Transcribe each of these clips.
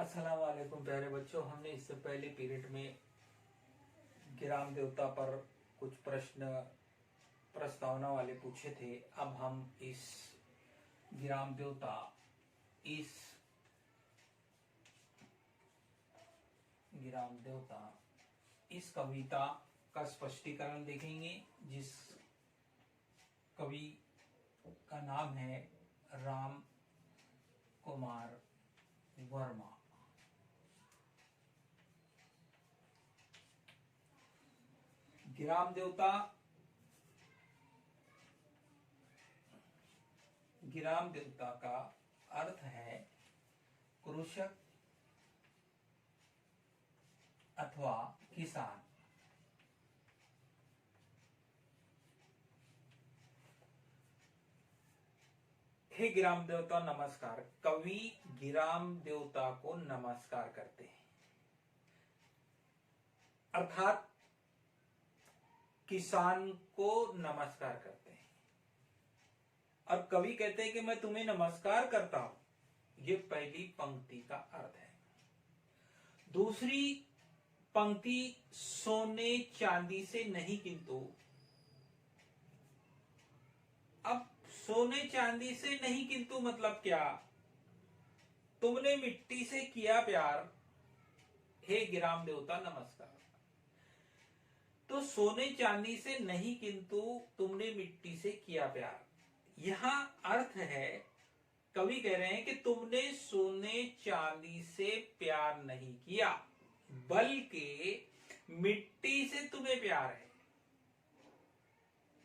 अस्सलाम वालेकुम प्यारे बच्चों। हमने इससे पहले पीरियड में ग्राम देवता पर कुछ प्रश्न प्रस्तावना वाले पूछे थे। अब हम इस ग्राम देवता इस कविता का स्पष्टीकरण देखेंगे, जिस कवि का नाम है राम कुमार वर्मा। ग्राम देवता का अर्थ है कृषक अथवा किसान। हे ग्राम देवता नमस्कार। कवि ग्राम देवता को नमस्कार करते हैं, अर्थात किसान को नमस्कार करते हैं। और कवि कहते हैं कि मैं तुम्हें नमस्कार करता हूं। ये पहली पंक्ति का अर्थ है। दूसरी पंक्ति सोने चांदी से नहीं किंतु। अब सोने चांदी से नहीं किंतु मतलब क्या? तुमने मिट्टी से किया प्यार, हे ग्राम देवता नमस्कार। तो सोने चांदी से नहीं किंतु तुमने मिट्टी से किया प्यार। यहां अर्थ है, कवि कह रहे हैं कि तुमने सोने चांदी से प्यार नहीं किया, बल्कि मिट्टी से तुम्हें प्यार है।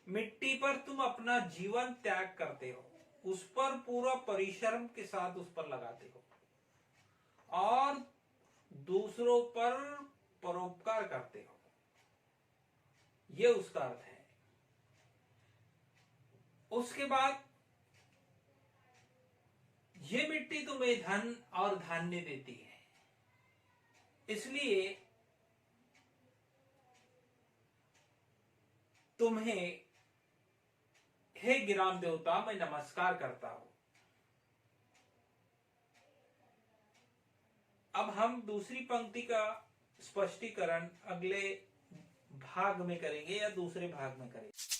मिट्टी पर तुम अपना जीवन त्याग करते हो, उस पर पूरा परिश्रम के साथ उस पर लगाते हो और दूसरों पर परोपकार करते हो। यह उसका अर्थ है। उसके बाद ये मिट्टी तुम्हें धन और धान्य देती है, इसलिए तुम्हें हे ग्राम देवता मैं नमस्कार करता हूं। अब हम दूसरी पंक्ति का स्पष्टीकरण अगले भाग में करेंगे या दूसरे भाग में करेंगे।